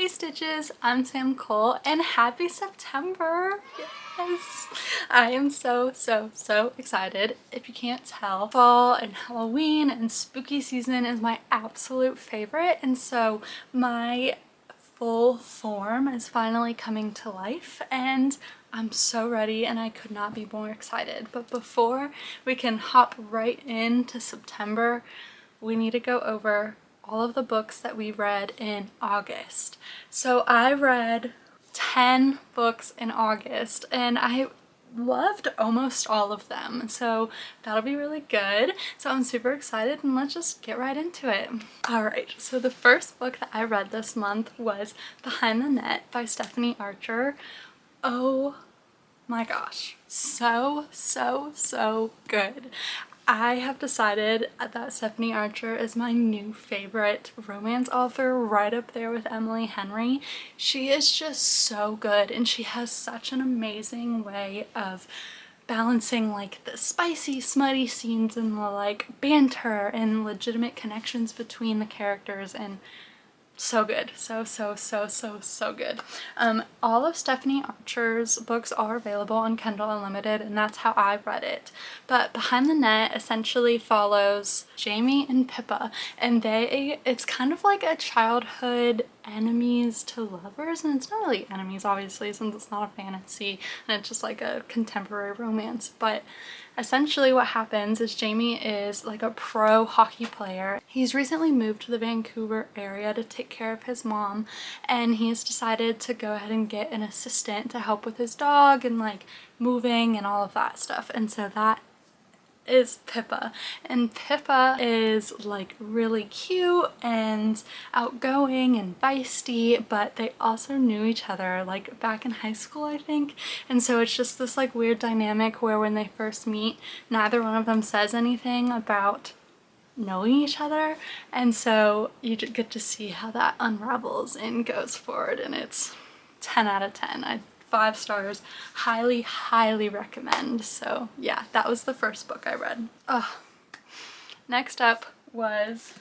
Hey Stitches, I'm Sam Cole and happy September! Yes! I am so excited. If you can't tell, fall and Halloween and spooky season is my absolute favorite, and so my full form is finally coming to life and I'm so ready and I could not be more excited. But before we can hop right into September, we need to go over all of the books that we read in August. So I read 10 books in August and I loved almost all of them, so that'll be really good. So I'm super excited and let's just get right into it. Alright, so the first book that I read this month was Behind the Net by Stephanie Archer. Oh my gosh, so good. I have decided that Stephanie Archer is my new favorite romance author, right up there with Emily Henry. She is just so good and she has such an amazing way of balancing like the spicy, smutty scenes and the like banter and legitimate connections between the characters, and so good. So good. All of Stephanie Archer's books are available on Kindle Unlimited, and that's how I read it. But Behind the Net essentially follows Jamie and Pippa, and it's kind of like a childhood enemies to lovers, and it's not really enemies obviously since it's not a fantasy and it's just like a contemporary romance. But essentially what happens is Jamie is like a pro hockey player. He's recently moved to the Vancouver area to take care of his mom, and he's decided to go ahead and get an assistant to help with his dog and like moving and all of that stuff. And so that is Pippa, and Pippa is like really cute and outgoing and feisty, but they also knew each other like back in high school, I think, and so it's just this like weird dynamic where when they first meet, neither one of them says anything about knowing each other, and so you get to see how that unravels and goes forward, and it's 10 out of 10. 5 stars, highly recommend. So yeah, that was the first book I read. Next up was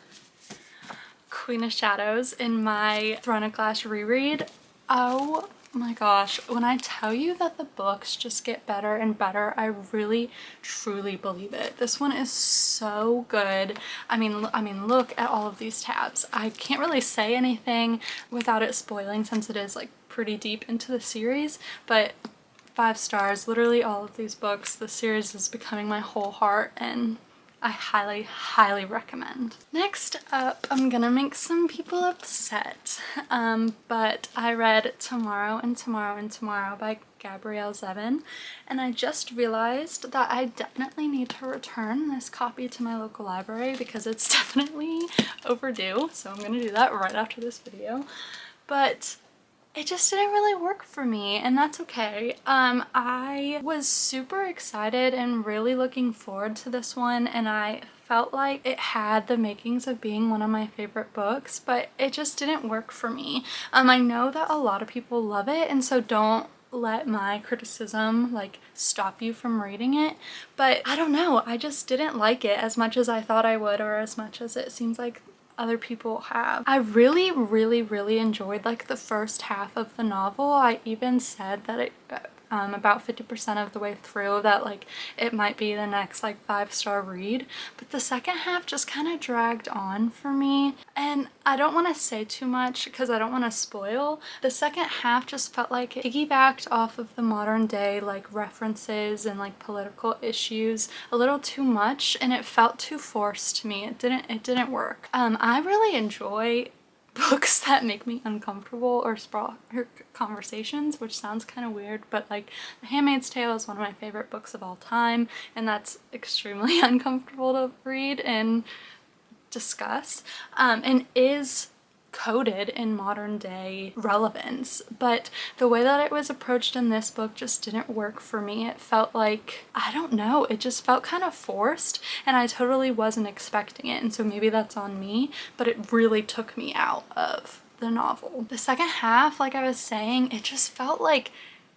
Queen of Shadows in my Throne of Glass reread. Oh my gosh, when I tell you that the books just get better and better, I really truly believe it. This one is so good. I mean look at all of these tabs. I can't really say anything without it spoiling since it is like pretty deep into the series, but 5 stars, literally all of these books. The series is becoming my whole heart and I highly recommend. Next up, I'm gonna make some people upset, but I read Tomorrow and Tomorrow and Tomorrow by Gabrielle Zevin, and I just realized that I definitely need to return this copy to my local library because it's definitely overdue, so I'm gonna do that right after this video. But it just didn't really work for me, and that's okay. I was super excited and really looking forward to this one, and I felt like it had the makings of being one of my favorite books, but it just didn't work for me. I know that a lot of people love it, and so don't let my criticism like stop you from reading it, but I don't know, I just didn't like it as much as I thought I would, or as much as it seems like other people have. I really enjoyed like the first half of the novel. I even said that it about 50% of the way through that like it might be the next like 5-star read, but the second half just kind of dragged on for me, and I don't want to say too much because I don't want to spoil. The second half just felt like it piggybacked off of the modern day like references and like political issues a little too much, and it felt too forced to me. It didn't work. I really enjoy books that make me uncomfortable or spark conversations, which sounds kind of weird, but like The Handmaid's Tale is one of my favorite books of all time, and that's extremely uncomfortable to read and discuss, and is coded in modern day relevance, but the way that it was approached in this book just didn't work for me. It felt like, I don't know, it just felt kind of forced, and I totally wasn't expecting it, and so maybe that's on me, but it really took me out of the novel. The second half, like I was saying, it just felt like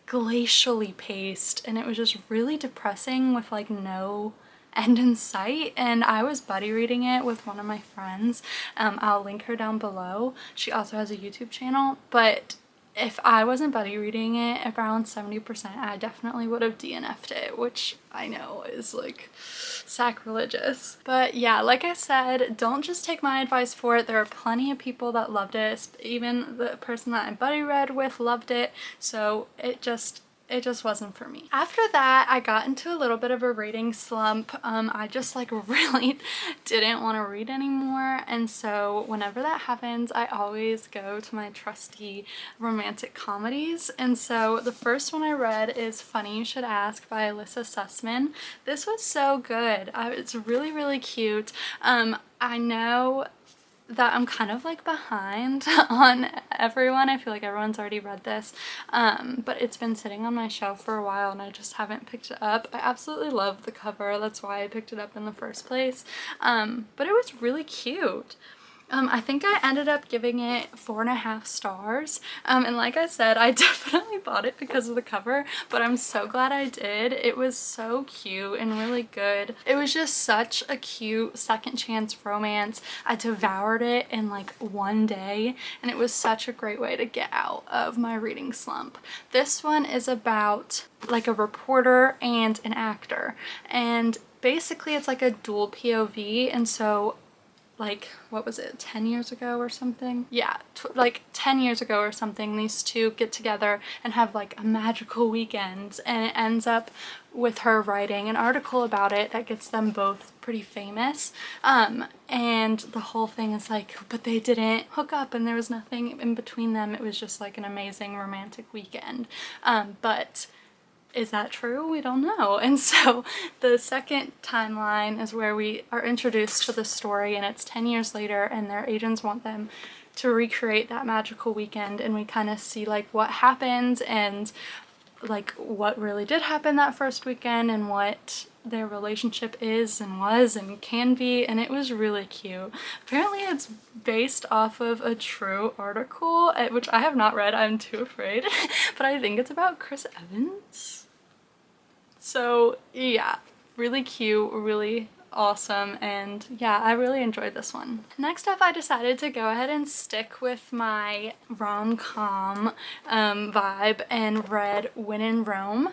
glacially paced, and it was just really depressing with like no end in sight, and I was buddy reading it with one of my friends. I'll link her down below. She also has a YouTube channel, but if I wasn't buddy reading it around 70%, I definitely would have DNF'd it, which I know is like sacrilegious. But yeah, like I said, don't just take my advice for it. There are plenty of people that loved it. Even the person that I buddy read with loved it. So it just wasn't for me. After that, I got into a little bit of a reading slump. I just like really didn't want to read anymore, and so whenever that happens, I always go to my trusty romantic comedies. And so the first one I read is Funny You Should Ask by Elissa Sussman. This was so good. It's really, really cute. I know that I'm kind of like behind on everyone. I feel like everyone's already read this, but it's been sitting on my shelf for a while and I just haven't picked it up. I absolutely love the cover. That's why I picked it up in the first place. But it was really cute. I think I ended up giving it 4.5 stars. And like I said, I definitely bought it because of the cover, but I'm so glad I did. It was so cute and really good. It was just such a cute second chance romance. I devoured it in like one day, and it was such a great way to get out of my reading slump. This one is about like a reporter and an actor, and basically it's like a dual POV, and so like, what was it, 10 years ago or something? Yeah, like 10 years ago or something, these two get together and have like a magical weekend, and it ends up with her writing an article about it that gets them both pretty famous. And the whole thing is like, but they didn't hook up and there was nothing in between them. It was just like an amazing romantic weekend. But is that true? We don't know. And so the second timeline is where we are introduced to the story, and it's 10 years later and their agents want them to recreate that magical weekend, and we kind of see like what happened and like what really did happen that first weekend and what their relationship is and was and can be, and it was really cute. Apparently it's based off of a true article, which I have not read, I'm too afraid, but I think it's about Chris Evans. So yeah, really cute, really awesome, and yeah, I really enjoyed this one. Next up, I decided to go ahead and stick with my rom-com vibe and read When in Rome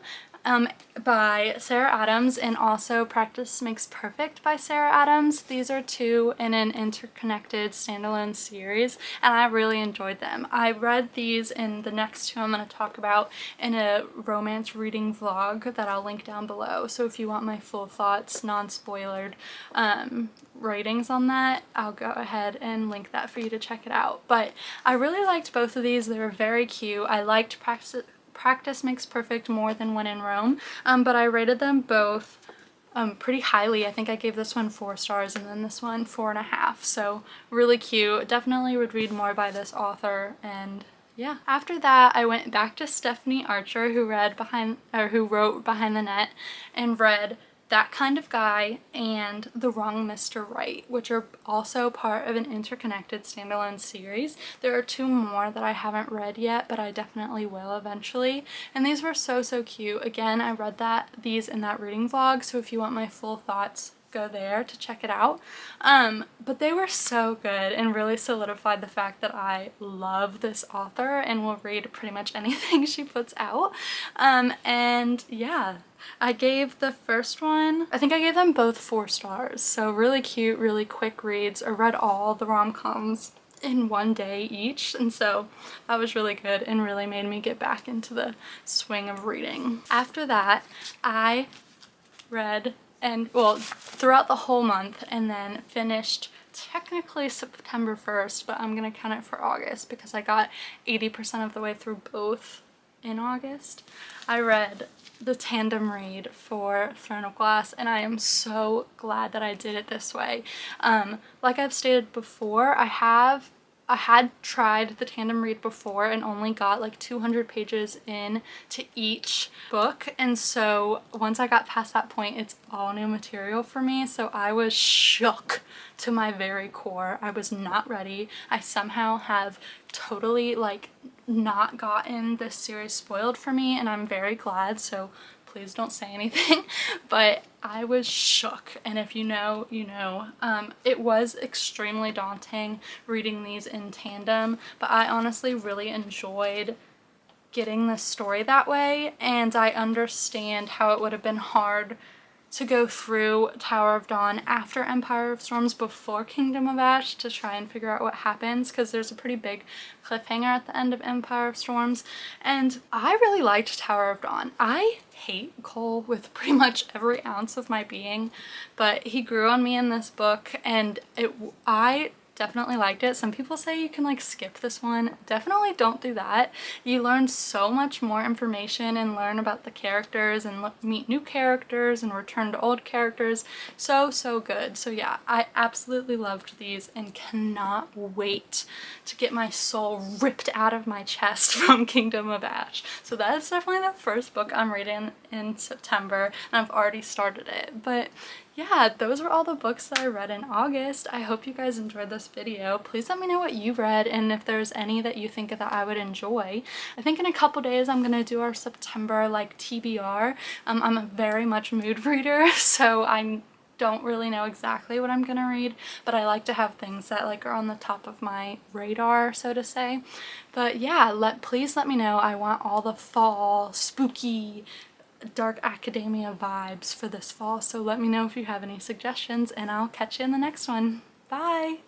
by Sarah Adams, and also Practice Makes Perfect by Sarah Adams. These are two in an interconnected standalone series, and I really enjoyed them. I read these in the next two I'm going to talk about in a romance reading vlog that I'll link down below. So if you want my full thoughts, non-spoilered ratings on that, I'll go ahead and link that for you to check it out. But I really liked both of these. They were very cute. I liked Practice Makes Perfect more than When in Rome, but I rated them both pretty highly. I think I gave this one 4 stars and then this one 4.5. So really cute. Definitely would read more by this author. And yeah, after that I went back to Stephanie Archer, who wrote Behind the Net, and read That Kind of Guy and The Wrong Mr. Right, which are also part of an interconnected standalone series. There are 2 more that I haven't read yet, but I definitely will eventually. And these were so, so cute. Again, I read these in that reading vlog, so if you want my full thoughts, go there to check it out. But they were so good and really solidified the fact that I love this author and will read pretty much anything she puts out. And yeah, I gave the first one, I think I gave them both 4 stars. So really cute, really quick reads. I read all the rom-coms in one day each, and so that was really good and really made me get back into the swing of reading. After that, I read, and well, throughout the whole month, and then finished technically September 1st, but I'm gonna count it for August because I got 80% of the way through both in August. I read the tandem read for Throne of Glass, and I am so glad that I did it this way. Like I've stated before, I had tried the tandem read before and only got like 200 pages in to each book, and so once I got past that point, it's all new material for me. So I was shook to my very core. I was not ready. I somehow have totally like not gotten this series spoiled for me, and I'm very glad, so please don't say anything. But I was shook, and if you know, you know. It was extremely daunting reading these in tandem, but I honestly really enjoyed getting this story that way, and I understand how it would have been hard to go through Tower of Dawn after Empire of Storms before Kingdom of Ash to try and figure out what happens, because there's a pretty big cliffhanger at the end of Empire of Storms. And I really liked Tower of Dawn. I hate Cole with pretty much every ounce of my being, but he grew on me in this book, and I definitely liked it. Some people say you can like skip this one. Definitely don't do that. You learn so much more information and learn about the characters and meet new characters and return to old characters. So good. So yeah, I absolutely loved these and cannot wait to get my soul ripped out of my chest from Kingdom of Ash. So that is definitely the first book I'm reading in September, and I've already started it. But yeah, those were all the books that I read in August. I hope you guys enjoyed this video. Please let me know what you read and if there's any that you think that I would enjoy. I think in a couple days I'm gonna do our September like TBR. I'm a very much mood reader, so I don't really know exactly what I'm gonna read, but I like to have things that like are on the top of my radar, so to say. But yeah, please let me know. I want all the fall spooky dark academia vibes for this fall, so let me know if you have any suggestions, and I'll catch you in the next one. Bye!